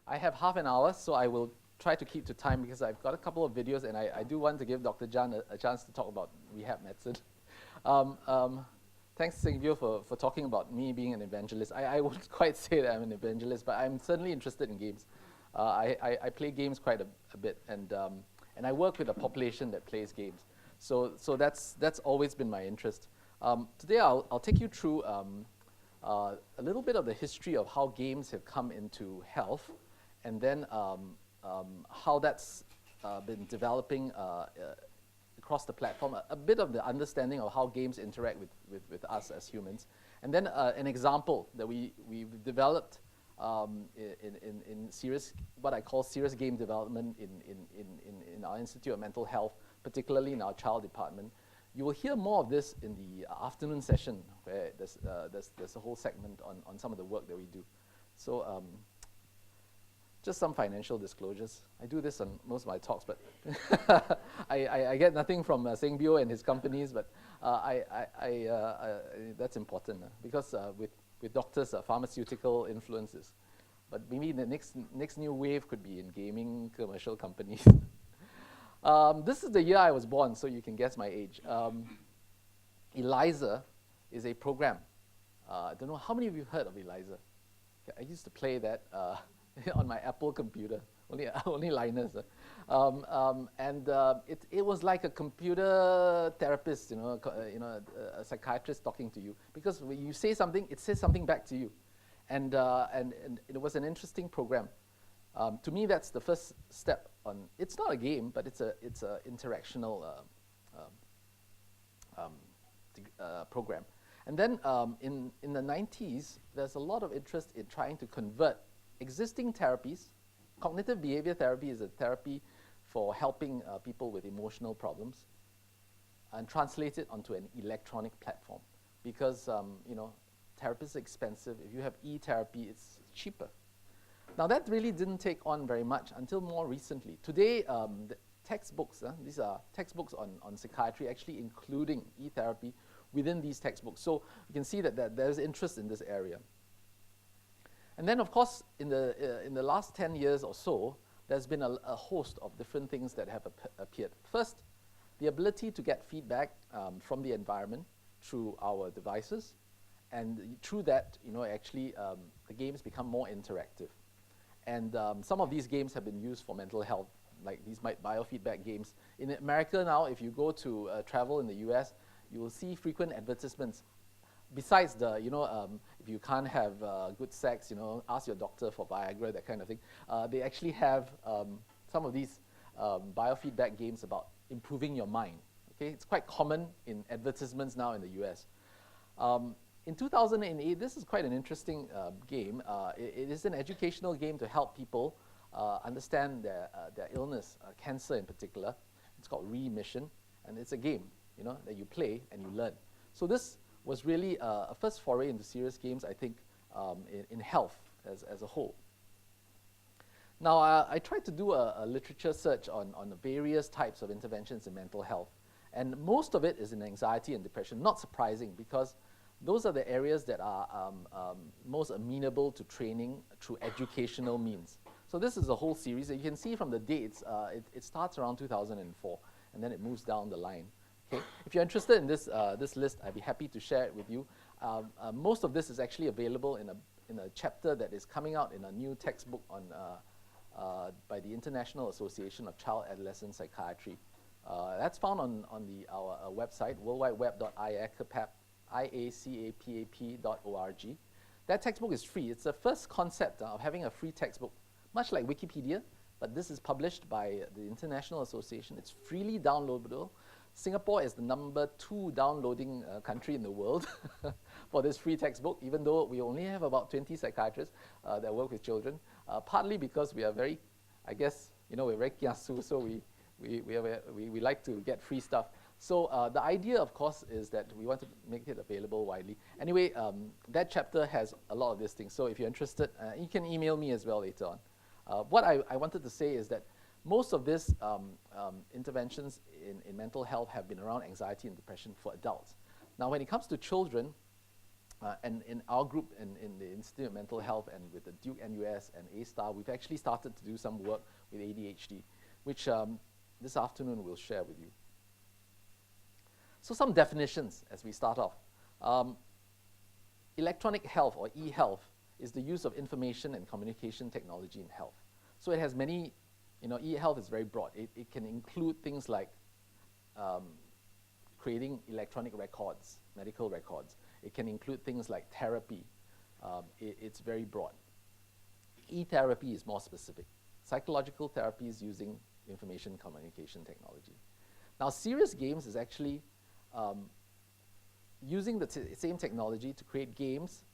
I have half an hour, so I will try to keep to time because I've got a couple of videos, and I do want to give Dr. Jan a chance to talk about rehab medicine. Um, um, Thanks, Singvio, for talking about me being an evangelist. I wouldn't quite say that I'm an evangelist, but I'm certainly interested in games. I play games quite a bit, and I work with a population that plays games. So that's always been my interest. Today I'll take you through a little bit of the history of how games have come into health, and then how that's been developing across the platform, a bit of the understanding of how games interact with us as humans, and then an example that we've developed in serious, what I call serious game development in our Institute of Mental Health, particularly in our child department. You will hear more of this in the afternoon session, where there's a whole segment on some of the work that we do. So just some financial disclosures. I do this on most of my talks, but I get nothing from Sengbio and his companies, but that's important because with doctors, pharmaceutical influences. But maybe the next new wave could be in gaming commercial companies. This is the year I was born, so you can guess my age. ELIZA is a program. I don't know, how many of you heard of ELIZA? I used to play that on my Apple computer, only liners. It was like a computer therapist, a psychiatrist talking to you. Because when you say something, it says something back to you. And it was an interesting program. To me, that's the first step on. It's not a game, but it's a interactional program. And then in the 90s, there's a lot of interest in trying to convert existing therapies. Cognitive behavior therapy is a therapy for helping people with emotional problems, and translate it onto an electronic platform. Because therapy is expensive. If you have e-therapy, it's cheaper. Now that really didn't take on very much until more recently. Today, the textbooks, these are textbooks on psychiatry, actually including e-therapy within these textbooks. So you can see that there's interest in this area. And then, of course, in the last 10 years or so, there's been a host of different things that have appeared. First, the ability to get feedback from the environment through our devices, and through that, actually, the games become more interactive. And some of these games have been used for mental health, like these biofeedback games. In America now, if you go to travel in the US, you will see frequent advertisements. Besides the, if you can't have good sex, ask your doctor for Viagra, that kind of thing. They actually have some of these biofeedback games about improving your mind. Okay, it's quite common in advertisements now in the US. In 2008, this is quite an interesting game. It is an educational game to help people understand their illness, cancer in particular. It's called Remission, and it's a game, that you play and you learn. So this was really a first foray into serious games, I think, in health as a whole. Now, I tried to do a literature search on the various types of interventions in mental health, and most of it is in anxiety and depression. Not surprising, because those are the areas that are most amenable to training through educational means. So this is a whole series. You can see from the dates, it starts around 2004, and then it moves down the line. Okay. If you're interested in this list, I'd be happy to share it with you. Most of this is actually available in a chapter that is coming out in a new textbook by the International Association of Child Adolescent Psychiatry. That's found on our website, worldwideweb.iacapap.org. That textbook is free. It's the first concept of having a free textbook, much like Wikipedia, but this is published by the International Association. It's freely downloadable. Singapore is the #2 downloading country in the world for this free textbook, even though we only have about 20 psychiatrists that work with children, partly because we are very, I guess, we're very kiasu, so we like to get free stuff. So the idea, of course, is that we want to make it available widely. Anyway, that chapter has a lot of these things, so if you're interested, you can email me as well later on. What I wanted to say is that most of these interventions in mental health have been around anxiety and depression for adults. Now, when it comes to children, And in our group, in the Institute of Mental Health and with the Duke NUS and A-Star, we've actually started to do some work with ADHD, which this afternoon we'll share with you. So some definitions as we start off. Electronic health, or e-health, is the use of information and communication technology in health. So it has many, e-health is very broad. It can include things like creating electronic records, medical records. It can include things like therapy. It's very broad. E-therapy is more specific. Psychological therapy is using information communication technology. Now, serious games is actually using the same technology to create games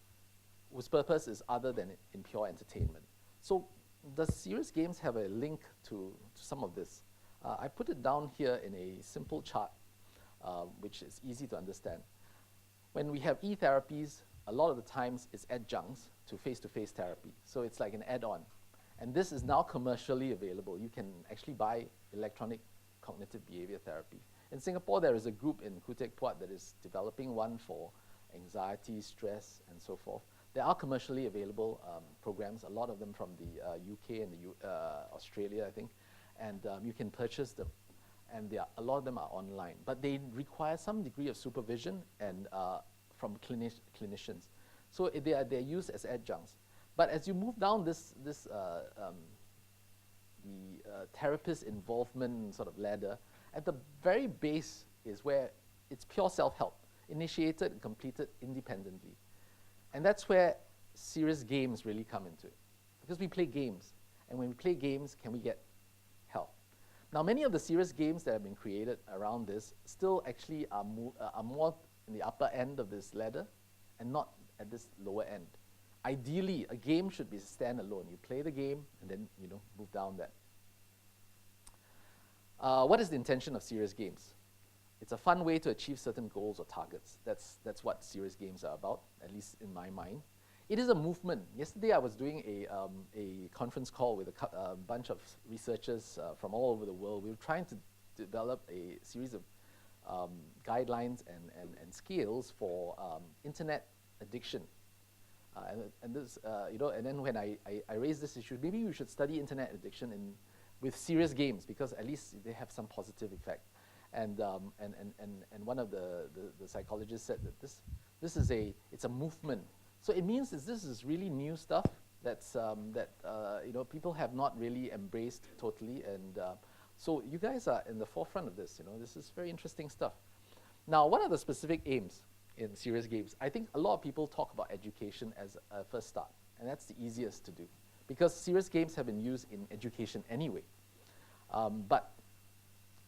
whose purpose is other than in pure entertainment. So does serious games have a link to some of this? I put it down here in a simple chart, which is easy to understand. When we have e-therapies, a lot of the times it's adjuncts to face-to-face therapy. So it's like an add-on. And this is now commercially available. You can actually buy electronic cognitive behavior therapy. In Singapore, there is a group in Khoo Teck Puat that is developing one for anxiety, stress, and so forth. There are commercially available programs, a lot of them from the UK and Australia, I think, and you can purchase them. And a lot of them are online, but they require some degree of supervision and from clinicians. So they're used as adjuncts. But as you move down the therapist involvement sort of ladder, at the very base is where it's pure self-help, initiated and completed independently. And that's where serious games really come into it. Because we play games, and when we play games, can we get help? Now, many of the serious games that have been created around this still actually are more in the upper end of this ladder and not at this lower end. Ideally, a game should be standalone. You play the game and then move down that. What is the intention of serious games? It's a fun way to achieve certain goals or targets. That's what serious games are about, at least in my mind. It is a movement. Yesterday I was doing a conference call with a bunch of researchers from all over the world. We were trying to develop a series of guidelines and scales for internet addiction. And this, and then when I raised this issue, maybe we should study internet addiction with serious games, because at least they have some positive effect. And one of the psychologists said that it's a movement. So it means that this is really new stuff that people have not really embraced totally, and so you guys are in the forefront of this. This is very interesting stuff. Now, what are the specific aims in serious games? I think a lot of people talk about education as a first start, and that's the easiest to do, because serious games have been used in education anyway. But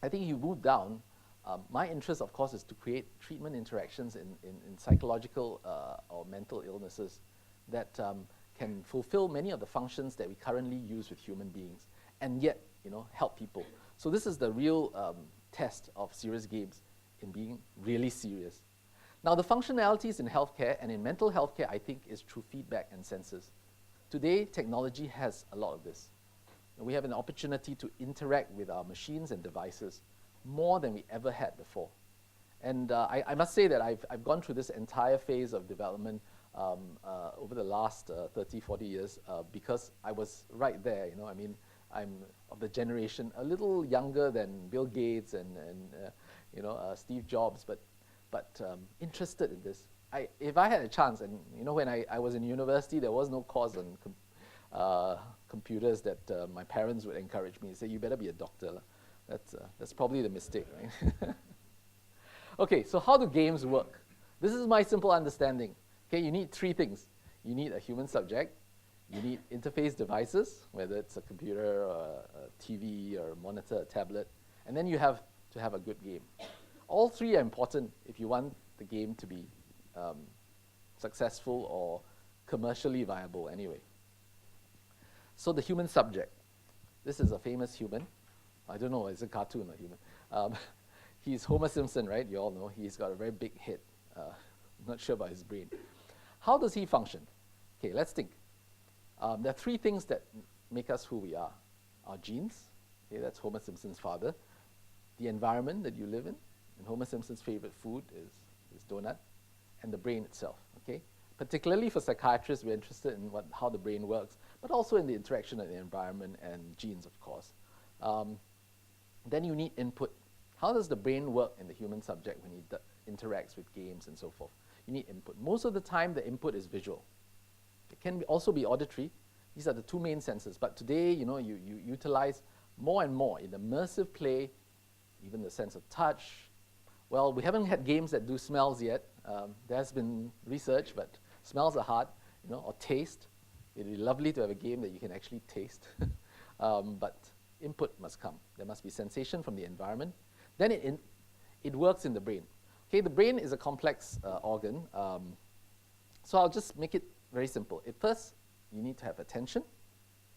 I think you move down. My interest, of course, is to create treatment interactions in psychological or mental illnesses that can fulfill many of the functions that we currently use with human beings, and yet, help people. So this is the real test of serious games in being really serious. Now, the functionalities in healthcare and in mental health care, I think, is through feedback and sensors. Today, technology has a lot of this. We have an opportunity to interact with our machines and devices more than we ever had before. And I must say that I've gone through this entire phase of development over the last 30, 40 years because I was right there. I'm of the generation a little younger than Bill Gates and Steve Jobs, but interested in this. If I had a chance, and when I was in university, there was no course on computers that my parents would encourage me and say, you better be a doctor. That's probably the mistake, right? Okay, so how do games work? This is my simple understanding. Okay, you need three things. You need a human subject. You need interface devices, whether it's a computer or a TV or a monitor, a tablet. And then you have to have a good game. All three are important if you want the game to be successful or commercially viable anyway. So the human subject. This is a famous human. I don't know, it's a cartoon or human. He's Homer Simpson, right? You all know. He's got a very big head. Not sure about his brain. How does he function? Okay, let's think. There are three things that make us who we are. Our genes, okay, that's Homer Simpson's father. The environment that you live in, and Homer Simpson's favorite food is donut. and the brain itself, okay? Particularly for psychiatrists, we're interested in how the brain works, but also in the interaction of the environment and genes, of course. Then you need input. How does the brain work in the human subject when he interacts with games and so forth? You need input. Most of the time, the input is visual. It can also be auditory. These are the two main senses. But today, you utilize more and more in immersive play, even the sense of touch. Well, we haven't had games that do smells yet. There has been research, but smells are hard, or taste. It'd be lovely to have a game that you can actually taste. But input must come. There must be sensation from the environment. Then it works in the brain. Okay, the brain is a complex organ. So I'll just make it very simple. At first, you need to have attention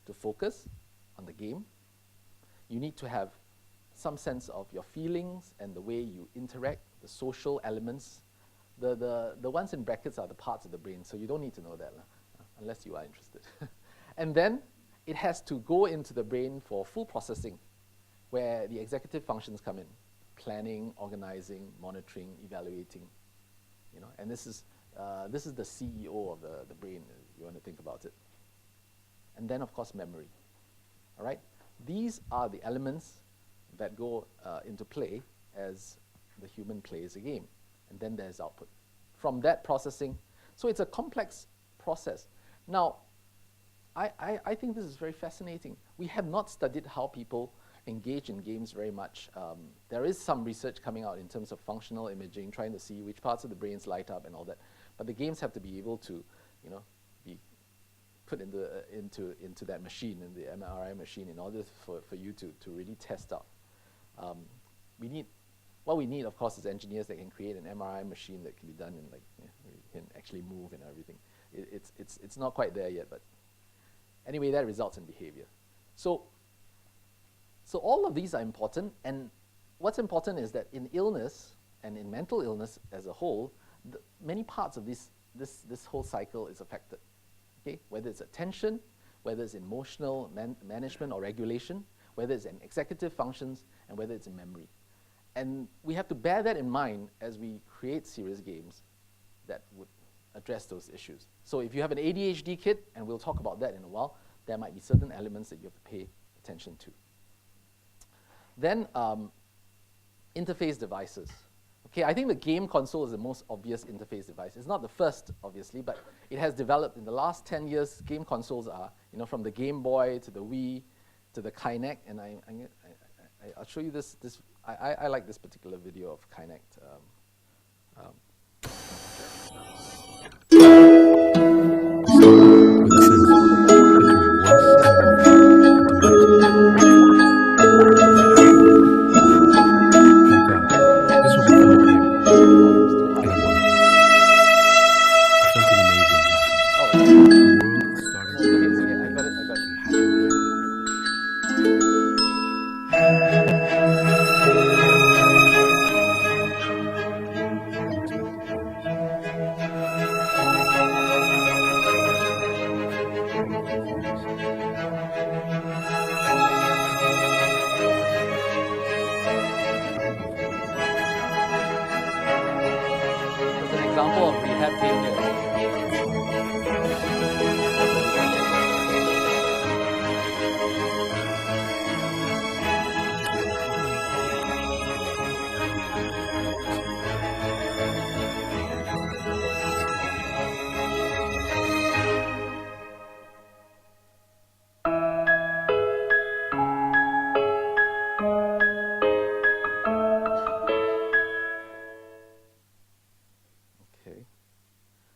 to focus on the game. You need to have some sense of your feelings and the way you interact, the social elements. The ones in brackets are the parts of the brain, so you don't need to know that unless you are interested. And then it has to go into the brain for full processing, where the executive functions come in: planning, organizing, monitoring, evaluating. And this is the CEO of the brain, if you want to think about it. And then, of course, memory. All right? These are the elements that go into play as the human plays a game. And then there's output. From that processing, so it's a complex process. Now, I think this is very fascinating. We have not studied how people engage in games very much. There is some research coming out in terms of functional imaging, trying to see which parts of the brains light up and all that. But the games have to be able to, be put into that machine, in the MRI machine, in order for you to really test out. What we need, of course, is engineers that can create an MRI machine that can be done in you can actually move and everything. It's not quite there yet, but anyway, that results in behavior. So all of these are important, and what's important is that in illness and in mental illness as a whole, many parts of this whole cycle is affected. Okay, whether it's attention, whether it's emotional management or regulation, whether it's in executive functions, and whether it's in memory. And we have to bear that in mind as we create serious games that would address those issues. So if you have an ADHD kid, and we'll talk about that in a while, there might be certain elements that you have to pay attention to. Then interface devices. Okay, I think the game console is the most obvious interface device. It's not the first, obviously, but it has developed in the last 10 years. Game consoles are, from the Game Boy to the Wii to the Kinect, and I'll show you this. I like this particular video of Kinect. Example of rehab game here.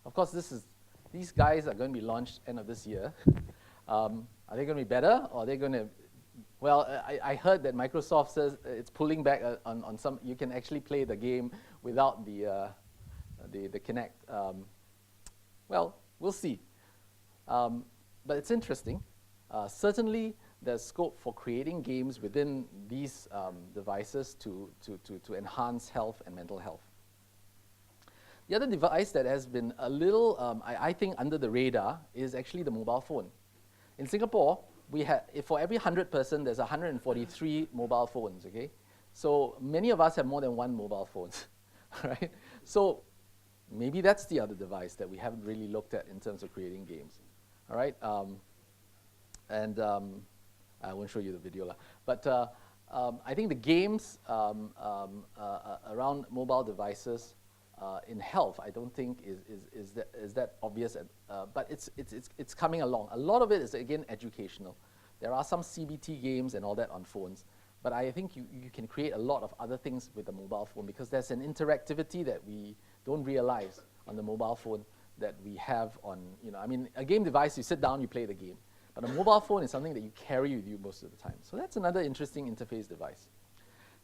Of course, these guys are going to be launched end of this year. Are they going to be better, or are they going to? Well, I heard that Microsoft says it's pulling back on some. You can actually play the game without the Kinect. Well, we'll see. But it's interesting. Certainly, there's scope for creating games within these devices to enhance health and mental health. The other device that has been a little, I think, under the radar is actually the mobile phone. In Singapore, for every 100 person, there's 143 mobile phones, okay? So many of us have more than one mobile phone, right? So maybe that's the other device that we haven't really looked at in terms of creating games. All right, I won't show you the video, but I think the games around mobile devices in health, I don't think is that obvious, but it's coming along. A lot of it is, again, educational. There are some CBT games and all that on phones, but I think you can create a lot of other things with the mobile phone, because there's an interactivity that we don't realize on the mobile phone that we have on, I mean, a game device, you sit down, you play the game. But a mobile phone is something that you carry with you most of the time. So that's another interesting interface device.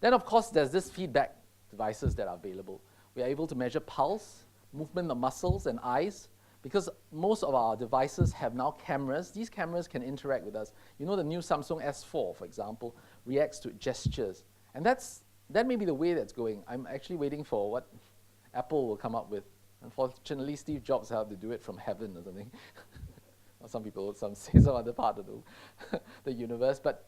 Then, of course, there's this feedback devices that are available. We are able to measure pulse, movement of muscles and eyes, because most of our devices have now cameras. These cameras can interact with us. You know, the new Samsung S4, for example, reacts to gestures. And that may be the way that's going. I'm actually waiting for what Apple will come up with. Unfortunately, Steve Jobs had to do it from heaven or something. Or some people say some other part of the universe. But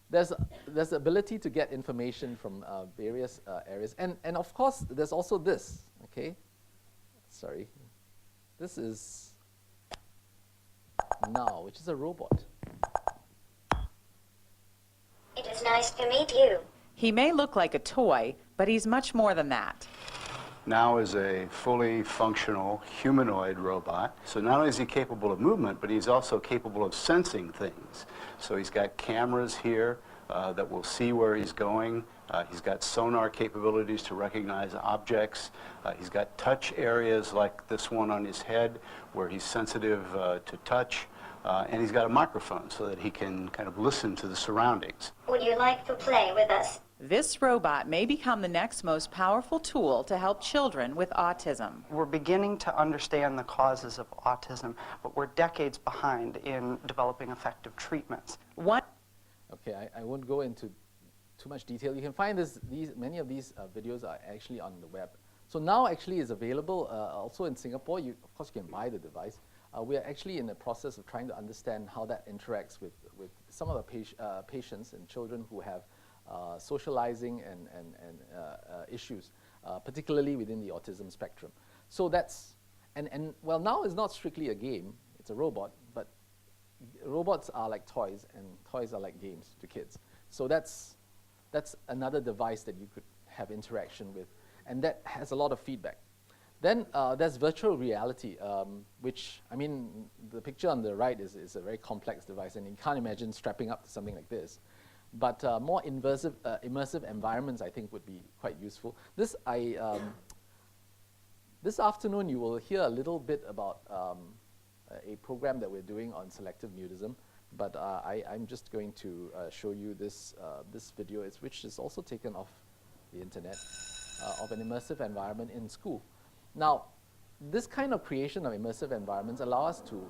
there's the ability to get information from various areas. And of course, there's also this, okay? Sorry. This is Now, which is a robot. It is nice to meet you. He may look like a toy, but he's much more than that. Now is a fully functional humanoid robot. So not only is he capable of movement, but he's also capable of sensing things. So he's got cameras here that will see where he's going. He's got sonar capabilities to recognize objects. He's got touch areas like this one on his head where he's sensitive to touch. And he's got a microphone so that he can kind of listen to the surroundings. Would you like to play with us? This robot may become the next most powerful tool to help children with autism. We're beginning to understand the causes of autism, but we're decades behind in developing effective treatments. Okay, I won't go into too much detail. You can find many of these videos are actually on the web. So Now actually is available also in Singapore. Of course, you can buy the device. We are actually in the process of trying to understand how that interacts with some of the patients and children who have socializing and issues, particularly within the autism spectrum. So that's, well, Now is not strictly a game, it's a robot, but robots are like toys, and toys are like games to kids. So that's another device that you could have interaction with, and that has a lot of feedback. Then there's virtual reality, which, I mean, the picture on the right is a very complex device, and you can't imagine strapping up to something like this. But more immersive environments, I think, would be quite useful. This afternoon, you will hear a little bit about a program that we're doing on selective mutism. But I'm just going to show you this video, which is also taken off the internet, of an immersive environment in school. Now, this kind of creation of immersive environments allow us to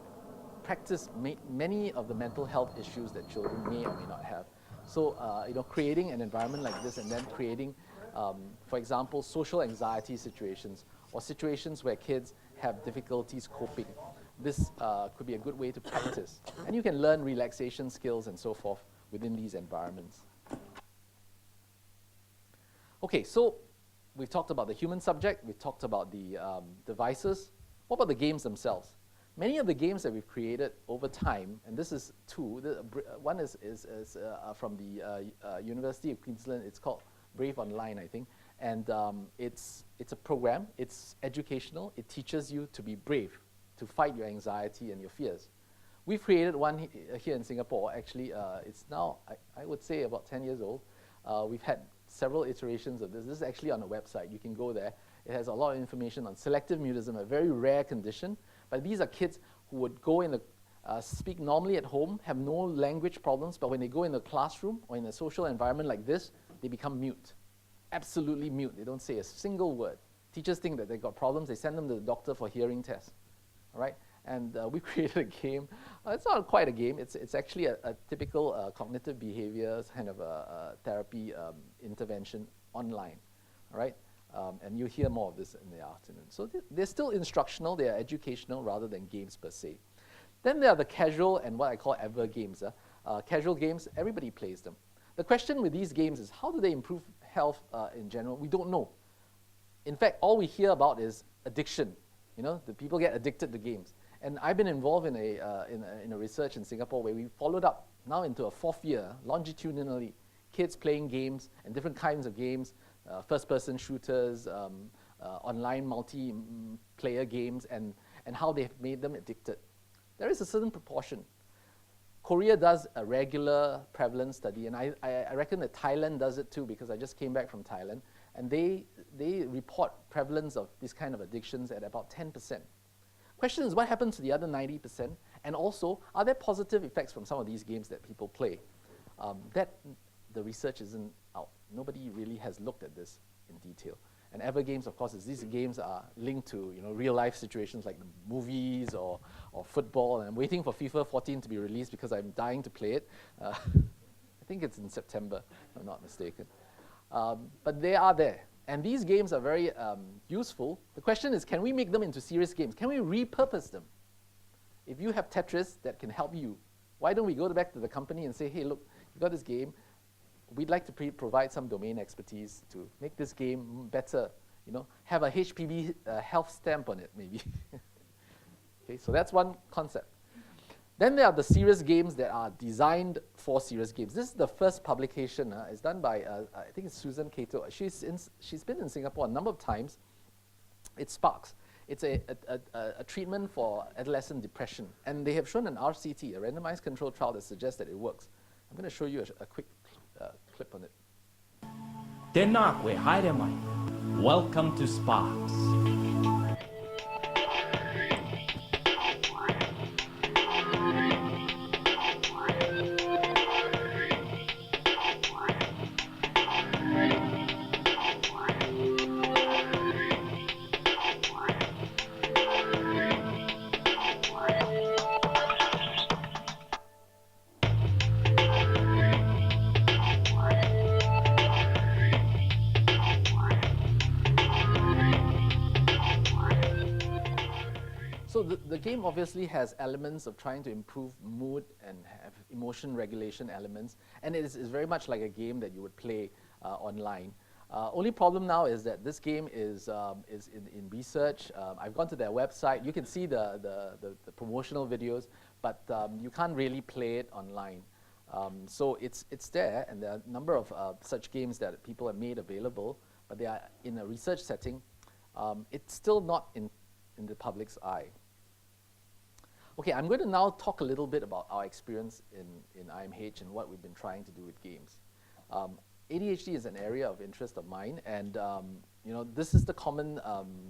practice many of the mental health issues that children may or may not have. So, creating an environment like this and then creating, for example, social anxiety situations or situations where kids have difficulties coping. This could be a good way to practice. And you can learn relaxation skills and so forth within these environments. Okay, so we've talked about the human subject, we've talked about the devices. What about the games themselves? Many of the games that we've created over time, and this is two. One is from the University of Queensland. It's called Brave Online, I think. And it's a program. It's educational. It teaches you to be brave, to fight your anxiety and your fears. We've created one here in Singapore. Actually, it's now, I would say, about 10 years old. We've had several iterations of this. This is actually on the website. You can go there. It has a lot of information on selective mutism, a very rare condition. But these are kids who would go in speak normally at home, have no language problems, but when they go in the classroom or in a social environment like this, they become mute, absolutely mute. They don't say a single word. Teachers think that they've got problems. They send them to the doctor for hearing tests, all right? And we created a game. It's not quite a game. It's actually a typical cognitive behavior kind of a therapy intervention online, all right? And you'll hear more of this in the afternoon. So they're still instructional. They are educational rather than games per se. Then there are the casual and what I call ever games. Casual games, everybody plays them. The question with these games is how do they improve health in general? We don't know. In fact, all we hear about is addiction. You know, the people get addicted to games. And I've been involved in a research in Singapore where we followed up now into a 4th year, longitudinally, kids playing games and different kinds of games, first-person shooters, online multiplayer games, and how they've made them addicted. There is a certain proportion. Korea does a regular prevalence study, and I reckon that Thailand does it too, because I just came back from Thailand, and they report prevalence of this kind of addictions at about 10%. Question is, what happens to the other 90%? And also, are there positive effects from some of these games that people play? The research isn't out. Nobody really has looked at this in detail. And Ever Games, of course, these games are linked to real-life situations like the movies or football. And I'm waiting for FIFA 14 to be released because I'm dying to play it. I think it's in September, if I'm not mistaken. But they are there. And these games are very useful. The question is, can we make them into serious games? Can we repurpose them? If you have Tetris that can help you, why don't we go back to the company and say, hey, look, you got this game. We'd like to provide some domain expertise to make this game better, have a HPV health stamp on it, maybe. Okay, so that's one concept. Then there are the serious games that are designed for serious games. This is the first publication. It's done by, I think it's Susan Cato. She's been in Singapore a number of times. It's Sparks. It's a treatment for adolescent depression. And they have shown an RCT, a randomized controlled trial, that suggests that it works. I'm going to show you a quick clip on it. Denakwe, hi there, Mike. Welcome to Sparks. So the game obviously has elements of trying to improve mood and have emotion regulation elements, and it is very much like a game that you would play online. Only problem now is that this game is in research. I've gone to their website. You can see the promotional videos, but you can't really play it online. So it's there, and there are a number of such games that people have made available, but they are in a research setting. It's still not in the public's eye. Okay, I'm going to now talk a little bit about our experience in IMH and what we've been trying to do with games. ADHD is an area of interest of mine, and this is the common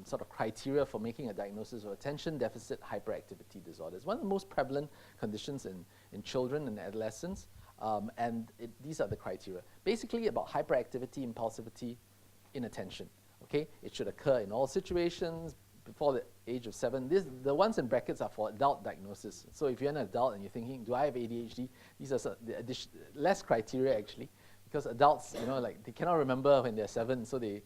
sort of criteria for making a diagnosis of attention deficit hyperactivity disorder. It's one of the most prevalent conditions in children and adolescents, and these are the criteria. Basically about hyperactivity, impulsivity, inattention. Okay, it should occur in all situations before the age of 7. The ones in brackets are for adult diagnosis. So if you're an adult and you're thinking, do I have ADHD? These are less criteria actually, because adults, they cannot remember when they're 7. So they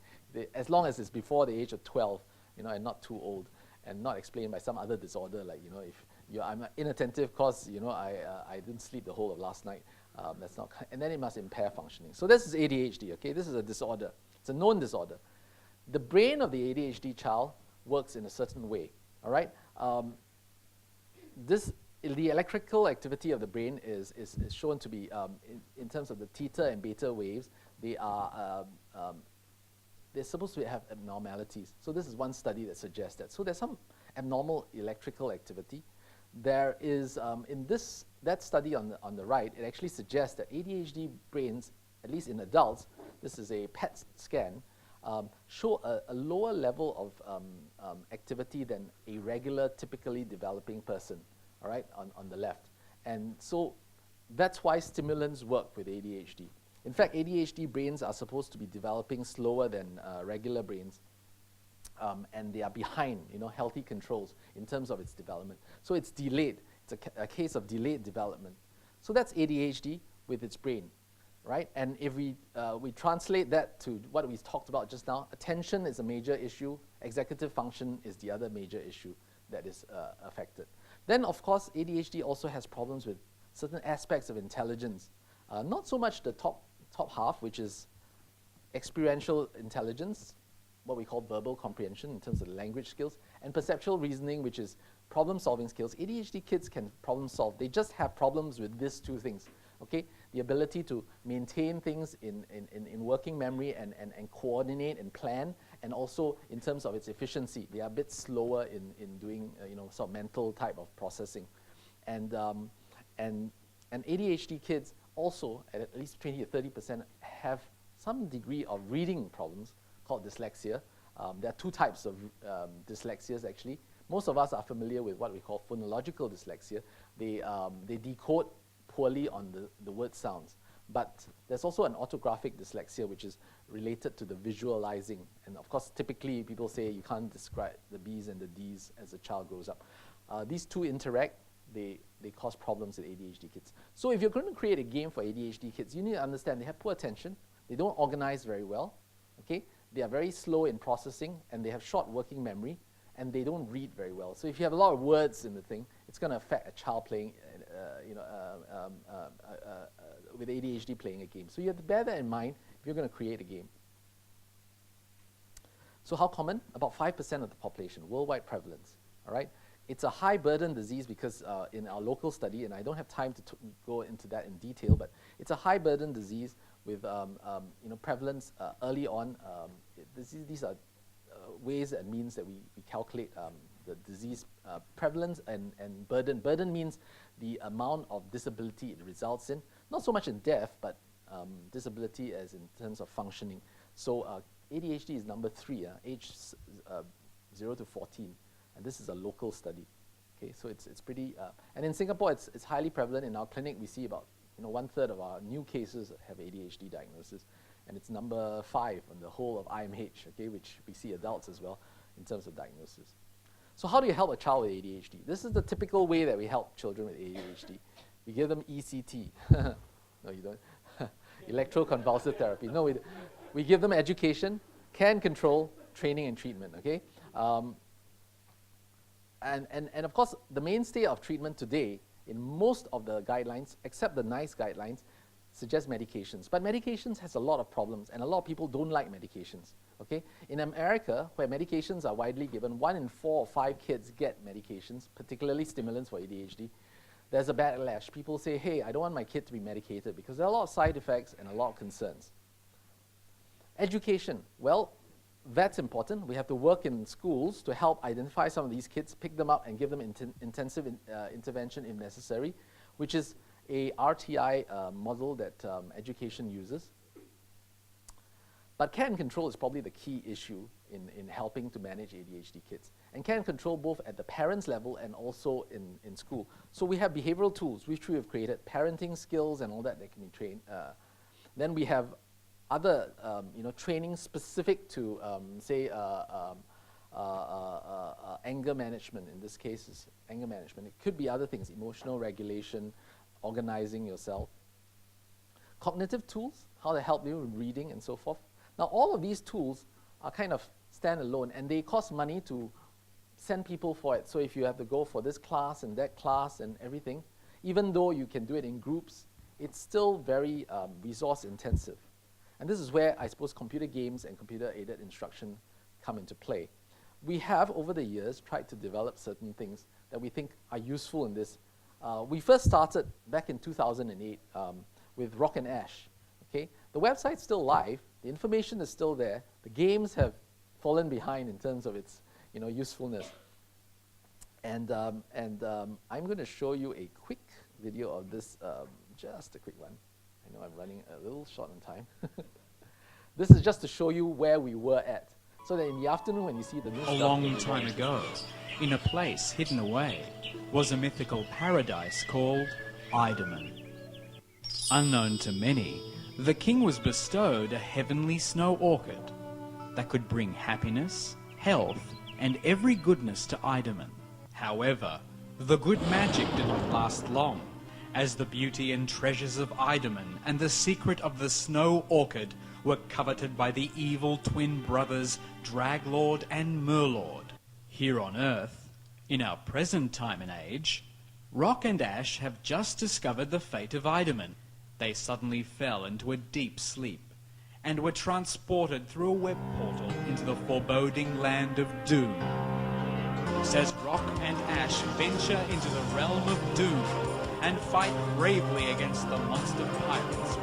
as long as it's before the age of 12, and not too old, and not explained by some other disorder, like if I'm inattentive because I didn't sleep the whole of last night. That's not, and then it must impair functioning. So this is ADHD. Okay, this is a disorder. It's a known disorder. The brain of the ADHD child works in a certain way, all right? The electrical activity of the brain is shown to be, in terms of the theta and beta waves, they're supposed to have abnormalities. So this is one study that suggests that. So there's some abnormal electrical activity. There is, that study on the right, it actually suggests that ADHD brains, at least in adults, this is a PET scan, show a lower level of activity than a regular, typically developing person, all right, on the left. And so that's why stimulants work with ADHD. In fact, ADHD brains are supposed to be developing slower than regular brains, and they are behind, healthy controls in terms of its development. So it's delayed. It's a case of delayed development. So that's ADHD with its brain. Right, and if we translate that to what we talked about just now, attention is a major issue, executive function is the other major issue that is affected. Then, of course, ADHD also has problems with certain aspects of intelligence. Not so much the top half, which is experiential intelligence, what we call verbal comprehension in terms of language skills, and perceptual reasoning, which is problem-solving skills. ADHD kids can problem solve. They just have problems with these two things, okay? The ability to maintain things in working memory and coordinate and plan, and also in terms of its efficiency. They are a bit slower in doing, sort of mental type of processing. And ADHD kids also, at least 20 to 30%, have some degree of reading problems called dyslexia. There are two types of dyslexias, actually. Most of us are familiar with what we call phonological dyslexia. They decode poorly on the word sounds. But there's also an orthographic dyslexia, which is related to the visualizing. And of course, typically people say you can't describe the B's and the D's as a child grows up. These two interact. They cause problems in ADHD kids. So if you're going to create a game for ADHD kids, you need to understand they have poor attention, they don't organize very well, okay? They are very slow in processing, and they have short working memory, and they don't read very well. So if you have a lot of words in the thing, it's going to affect a child playing, with ADHD playing a game. So you have to bear that in mind if you're going to create a game. So how common? About 5% of the population, worldwide prevalence, all right? It's a high burden disease because in our local study, and I don't have time to go into that in detail, but it's a high burden disease with prevalence early on. These are ways and means that we calculate the disease prevalence and burden. Burden means the amount of disability it results in, not so much in death, but disability as in terms of functioning. So ADHD is number 3, age 0 to 14. And this is a local study. Okay, so it's pretty, and in Singapore, it's highly prevalent. In our clinic, we see about 1/3 of our new cases have ADHD diagnosis, and it's number 5 on the whole of IMH, okay, which we see adults as well in terms of diagnosis. So how do you help a child with ADHD? This is the typical way that we help children with ADHD. We give them ECT. No, you don't. Electroconvulsive therapy. No, we give them education, can control, training, and treatment, okay? And of course, the mainstay of treatment today in most of the guidelines, except the NICE guidelines, suggest medications. But medications has a lot of problems, and a lot of people don't like medications, okay? In America, where medications are widely given, 1 in 4 or 5 kids get medications, particularly stimulants for ADHD. There's a backlash. People say, hey, I don't want my kid to be medicated because there are a lot of side effects and a lot of concerns. Education, well, that's important. We have to work in schools to help identify some of these kids, pick them up, and give them intensive intervention if necessary, which is a RTI model that education uses. But care and control is probably the key issue in helping to manage ADHD kids. And care and control both at the parents' level and also in school. So we have behavioral tools, which we have created, parenting skills and all that can be trained. Then we have other training specific to, say, anger management. In this case, is anger management. It could be other things, emotional regulation, organizing yourself. Cognitive tools, how to help you with reading and so forth. Now, all of these tools are kind of standalone, and they cost money to send people for it. So if you have to go for this class and that class and everything, even though you can do it in groups, it's still very resource intensive. And this is where I suppose computer games and computer-aided instruction come into play. We have, over the years, tried to develop certain things that we think are useful in this. We first started back in 2008 with Rock and Ash. Okay? The website's still live. The information is still there. The games have fallen behind in terms of its usefulness. And I'm going to show you a quick video of this, just a quick one. I know I'm running a little short on time. This is just to show you where we were at. So that in the afternoon when you see the new stuff... A long time ago, in a place hidden away, was a mythical paradise called Idaman. Unknown to many, the king was bestowed a heavenly snow orchid that could bring happiness, health, and every goodness to Idaman. However, the good magic did not last long, as the beauty and treasures of Idaman and the secret of the snow orchid were coveted by the evil twin brothers Draglord and Murlord. Here on Earth, in our present time and age, Rock and Ash have just discovered the fate of Idaman. They suddenly fell into a deep sleep, and were transported through a web portal into the foreboding land of doom. Says Rock and Ash venture into the realm of doom and fight bravely against the monster pirates.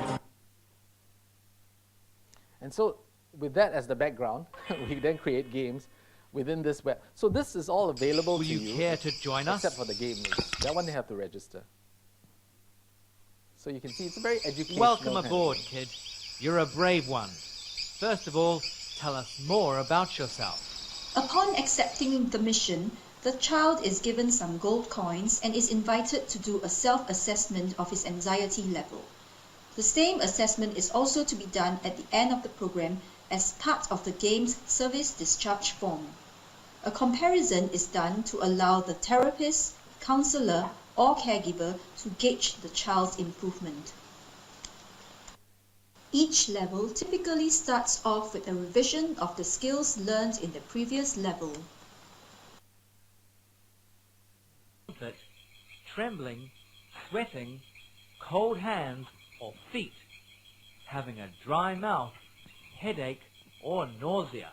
And so, with that as the background, we then create games within this web. So this is all available Will to you care to join us? except for the game modes. That one they have to register. So you can see it's a very educational. Welcome kind of aboard, game. kid. You're a brave one. First of all, tell us more about yourself. Upon accepting the mission, the child is given some gold coins and is invited to do a self-assessment of his anxiety level. The same assessment is also to be done at the end of the program as part of the game's service discharge form. A comparison is done to allow the therapist, counselor, or caregiver to gauge the child's improvement. Each level typically starts off with a revision of the skills learned in the previous level. That trembling, sweating, cold hands or feet, having a dry mouth, headache or nausea.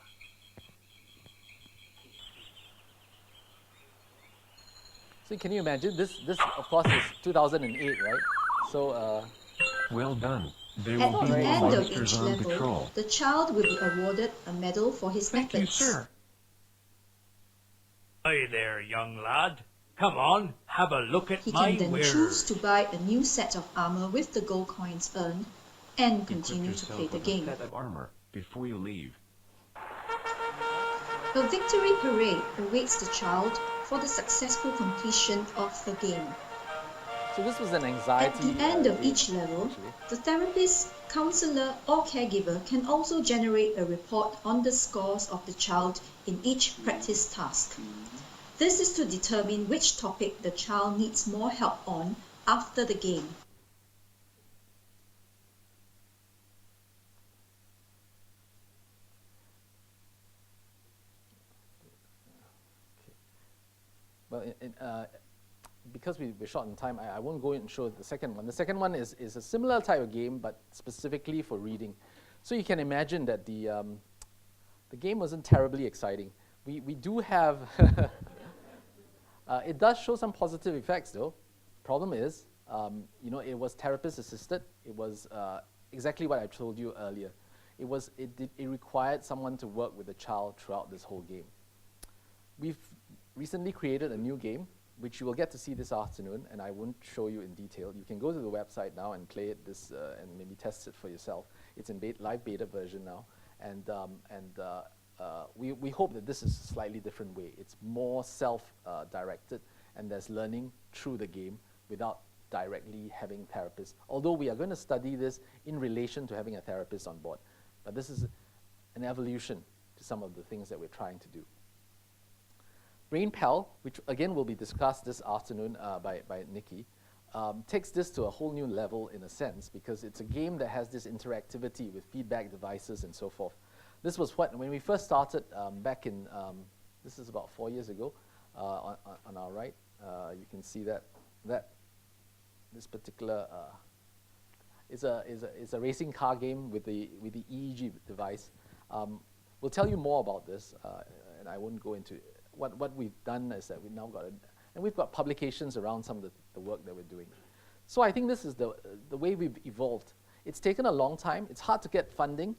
So can you imagine this? This of course is 2008, right? So Well done. There At will be the more end of monsters each on level, patrol. the child will be awarded a medal for his Thank you, efforts. sir. Hey there, young lad. Come on, have a look at He my can then wares. choose to buy a new set of armor with the gold coins earned and Equip continue to yourself play the with game. a set of armor before you leave. A victory parade awaits the child for the successful completion of the game. so this was an At anxiety. the end of game, each level, actually. the therapist, counselor, or caregiver can also generate a report on the scores of the child in each practice task. This is to determine which topic the child needs more help on after the game. Well, because we're short on time, I won't go in and show the second one. The second one is a similar type of game, but specifically for reading. So you can imagine that the game wasn't terribly exciting. We do have, it does show some positive effects though. Problem is, it was therapist assisted. It was exactly what I told you earlier. It required someone to work with the child throughout this whole game. We've recently created a new game, which you will get to see this afternoon, and I won't show you in detail. You can go to the website now and play it and maybe test it for yourself. It's in live beta version now, and we hope that this is a slightly different way. It's more self-directed, and there's learning through the game without directly having therapists. Although we are going to study this in relation to having a therapist on board, but this is an evolution to some of the things that we're trying to do. BrainPal, which again will be discussed this afternoon by Nikki, takes this to a whole new level in a sense, because it's a game that has this interactivity with feedback devices and so forth. This was when we first started back in, this is about 4 years ago, on our right. You can see that this particular is a racing car game with the EEG device. We'll tell you more about this, and I won't go into it. What we've done is that we've now got and we've got publications around some of the work that we're doing. So I think this is the way we've evolved. It's taken a long time. It's hard to get funding.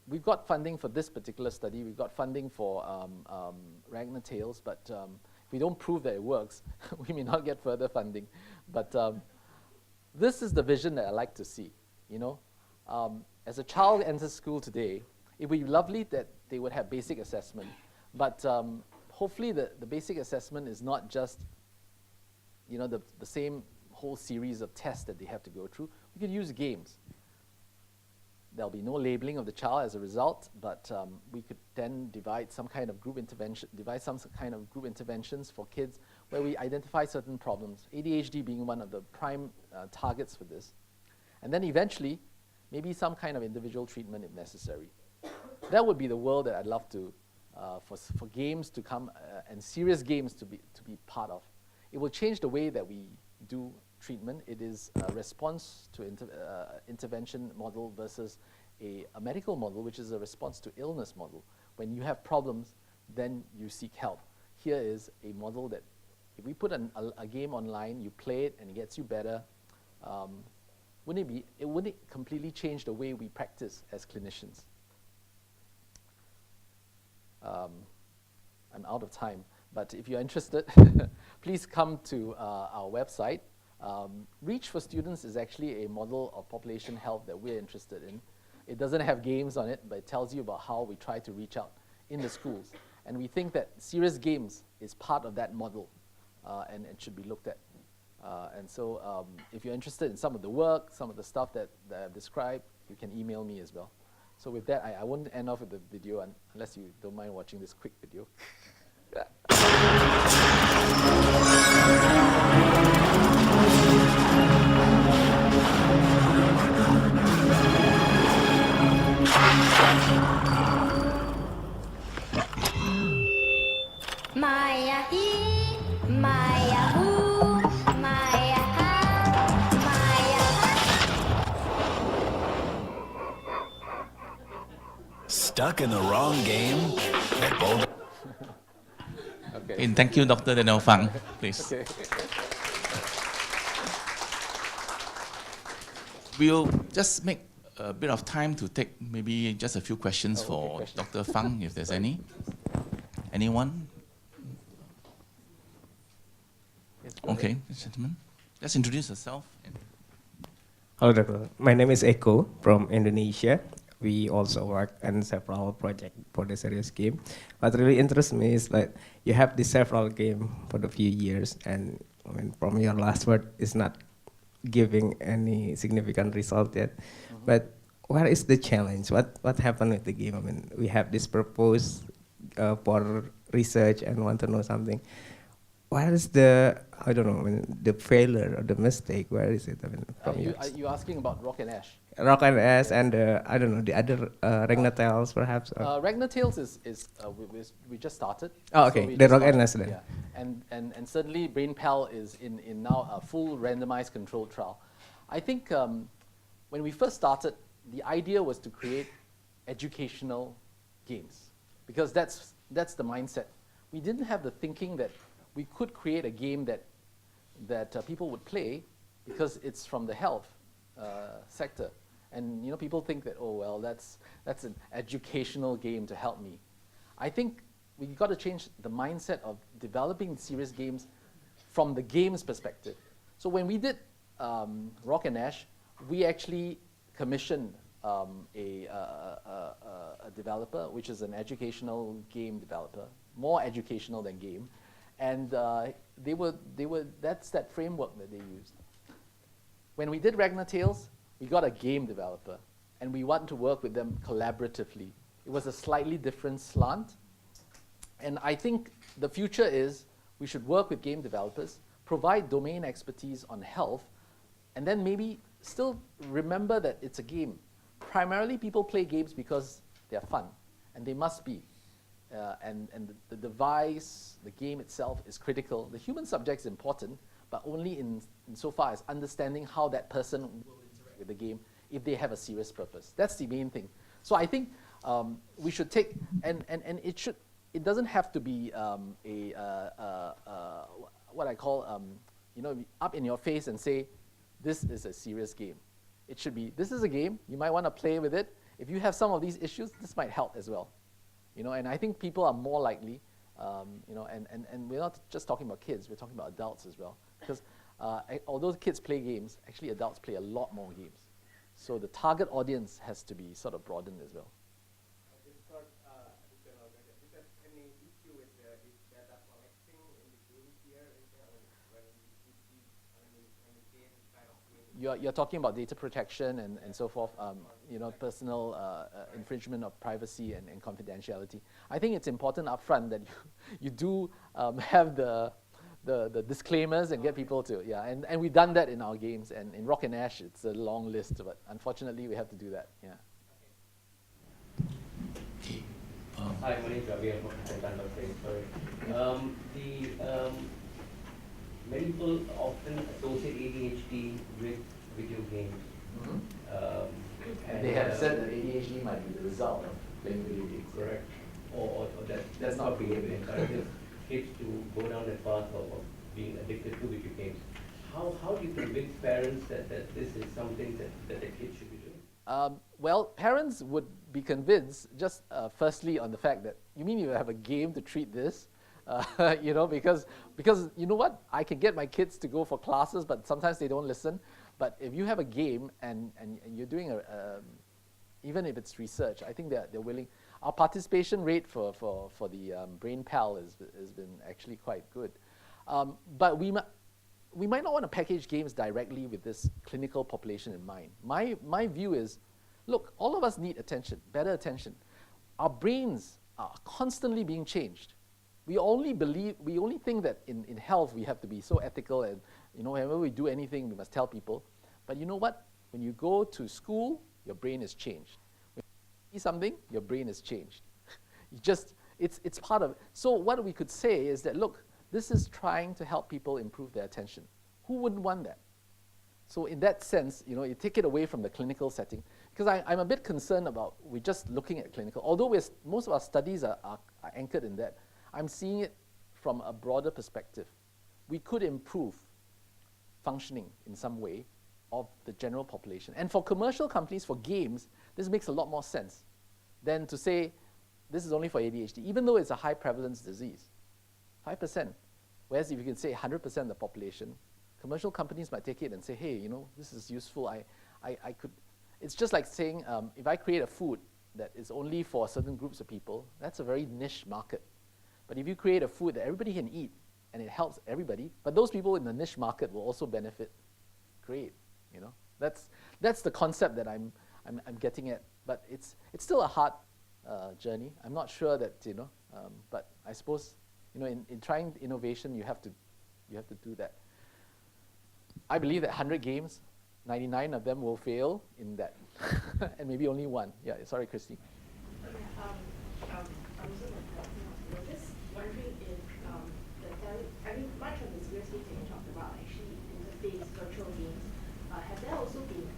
We've got funding for this particular study. We've got funding for Ragnar Tales, but if we don't prove that it works, we may not get further funding. But this is the vision that I like to see. As a child enters school today, it would be lovely that they would have basic assessment. But hopefully the basic assessment is not just, the same whole series of tests that they have to go through. We could use games. There'll be no labeling of the child as a result, but we could then devise some kind of group interventions for kids where we identify certain problems, ADHD being one of the prime targets for this. And then eventually, maybe some kind of individual treatment if necessary. That would be the world that I'd love to for games to come and serious games to be part of. It will change the way that we do treatment. It is a response to intervention model versus a medical model, which is a response to illness model. When you have problems, then you seek help. Here is a model that if we put a game online, you play it and it gets you better, wouldn't it completely change the way we practice as clinicians? I'm out of time, but if you're interested, please come to our website. Reach for Students is actually a model of population health that we're interested in. It doesn't have games on it, but it tells you about how we try to reach out in the schools. And we think that serious games is part of that model, and it should be looked at. And so if you're interested in some of the work, some of the stuff that I've described, you can email me as well. So with that, I won't end off with the video unless you don't mind watching this quick video. Maya he, Maya who, Maya how, Maya Stuck in the wrong game? Okay. And thank you, Dr. Daniel Fang, please. Okay. We'll just make a bit of time to take maybe just a few questions for Dr. Fang, if there's any. Anyone? Yes, okay, gentlemen. Just introduce yourself. Hello, Doctor. My name is Eko from Indonesia. We also work on several projects for the serious game. What really interests me is like you have this several game for the few years, and I mean, from your last word, it's not giving any significant result yet. But where is the challenge? What happened with the game? I mean, we have this purpose for research and want to know something. Where is the, I don't know, I mean, the failure or the mistake? Where is it? I mean, from are you asking about Rock and Ash? Rock and Ash and I don't know, the other Ragnatales perhaps? Ragnatales is we just started. Oh, okay, So the Rock and Ash then. Yeah. And certainly BrainPal is in now a full randomized controlled trial. I think when we first started, the idea was to create educational games because that's the mindset. We didn't have the thinking that we could create a game that people would play because it's from the health sector. And you know, people think that, oh well, that's an educational game to help me. I think we got to change the mindset of developing serious games from the game's perspective. So when we did Rock and Ash, we actually commissioned a developer, which is an educational game developer, more educational than game, and that's that framework that they used. When we did Ragnatales, we got a game developer, and we wanted to work with them collaboratively. It was a slightly different slant, and I think the future is we should work with game developers, provide domain expertise on health, and then maybe still remember that it's a game. Primarily, people play games because they're fun, and they must be. And the device, the game itself is critical. The human subject is important, but only in so far as understanding how that person will interact with the game if they have a serious purpose. That's the main thing. So I think we should take, and it doesn't have to be what I call, up in your face and say, this is a serious game. It should be, this is a game, you might want to play with it. If you have some of these issues, this might help as well. And I think people are more likely, and we're not just talking about kids, we're talking about adults as well. Because although kids play games, actually adults play a lot more games. So the target audience has to be sort of broadened as well. You're talking about data protection and so forth, personal infringement of privacy and confidentiality. I think it's important upfront that you do have the disclaimers and get people to, and we've done that in our games, and in Rock and Ash it's a long list, but unfortunately we have to do that, Hi, my name is Ravi. I'm from many people often associate ADHD with video games. And, They have said that ADHD might be the result of playing video games. Correct. Or that's not being able to encourage kids to go down that path of being addicted to video games. How do you convince parents that this is something that the kids should be doing? Well, parents would be convinced just firstly on the fact that, you mean you have a game to treat this? You know, because you know what? I can get my kids to go for classes, but sometimes they don't listen. But if you have a game and you're doing even if it's research, I think they're willing. Our participation rate for the Brain Pal has been actually quite good. But we might not want to package games directly with this clinical population in mind. My view is, look, all of us need attention, better attention. Our brains are constantly being changed. We only think that in health we have to be so ethical, and you know, whenever we do anything we must tell people. But you know what? When you go to school, your brain is changed. When you see something, your brain is changed. It's part of it. So what we could say is that, look, this is trying to help people improve their attention. Who wouldn't want that? So in that sense, you know, you take it away from the clinical setting, because I'm a bit concerned about we're just looking at clinical. Although most of our studies are anchored in that, I'm seeing it from a broader perspective. We could improve functioning in some way of the general population. And for commercial companies, for games, this makes a lot more sense than to say this is only for ADHD, even though it's a high prevalence disease. 5%. Whereas if you can say 100% of the population, commercial companies might take it and say, hey, you know, this is useful. I could. It's just like saying, if I create a food that is only for certain groups of people, that's a very niche market. But if you create a food that everybody can eat and it helps everybody, but those people in the niche market will also benefit, great. You know, that's the concept that I'm getting at. But it's still a hard journey. I'm not sure that, you know, but I suppose, you know, in trying innovation, you have to do that. I believe that 100 games, 99 of them will fail in that, and maybe only one. Yeah, sorry, Christy. Just wondering if much of the serious games that you talked about actually interface virtual games. Have there also been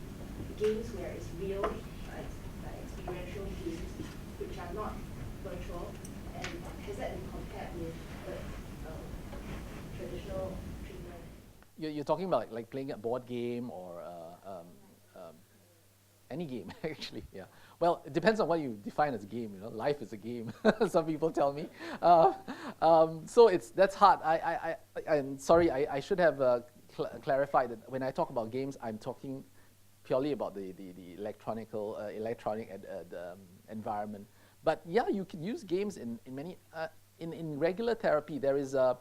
games where it's real, like experiential games, which are not virtual, and has that been compared with the traditional treatment? You're talking about like playing a board game or any game, actually. Yeah. Well, it depends on what you define as a game. You know, life is a game. Some people tell me. So that's hard. I'm sorry. I should have clarified that when I talk about games, I'm talking purely about the electronic environment. But yeah, you can use games in many. In regular therapy, there is a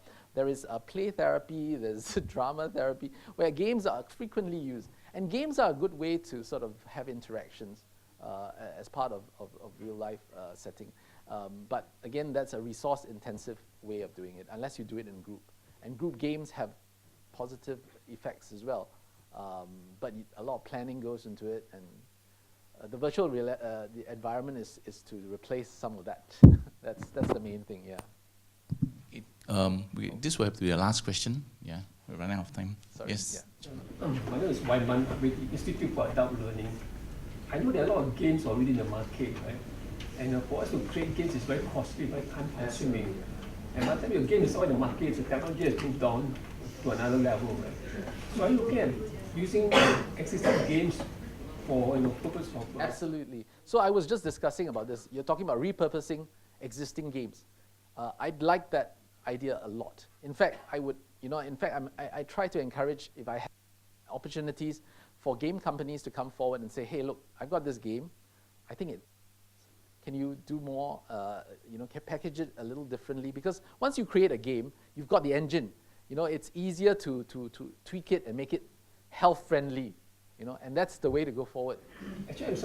play therapy, there's drama therapy, where games are frequently used. And games are a good way to sort of have interactions as part of real life setting. But again, that's a resource-intensive way of doing it, unless you do it in group. And group games have positive effects as well. But a lot of planning goes into it, and the virtual the environment is to replace some of that. That's the main thing, yeah. This will have to be the last question. Yeah, we're running out of time. Sorry. Yes. My name is Waiman with the Institute for Adult Learning. I know there are a lot of games already in the market, right? And for us to create games is very costly, very time consuming. And by the time your game is all in the market, the technology has moved on to another level, right? So are you looking at using existing games for purpose of... Absolutely. So I was just discussing about this. You're talking about repurposing existing games. I'd like that idea a lot. In fact, I try to encourage, if I have opportunities for game companies to come forward and say, hey, look, I've got this game. I think can you do more, package it a little differently? Because once you create a game, you've got the engine. You know, it's easier to tweak it and make it health-friendly. You know, and that's the way to go forward. Actually, I have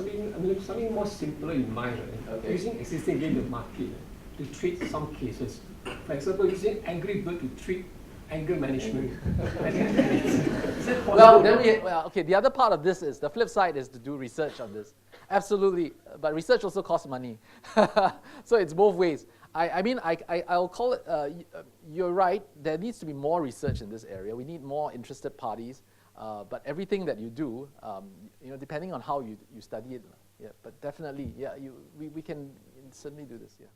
something more simpler in mind. Right? Okay. Using existing game in the market to treat some cases. For example, using Angry Bird to treat anger management. Is that possible? Okay, the other part of this is, the flip side is to do research on this. Absolutely, but research also costs money. So it's both ways. I'll call it, you're right, there needs to be more research in this area. We need more interested parties. But everything that you do, you know, depending on how you study it, yeah. But definitely, yeah, we can certainly do this, yeah.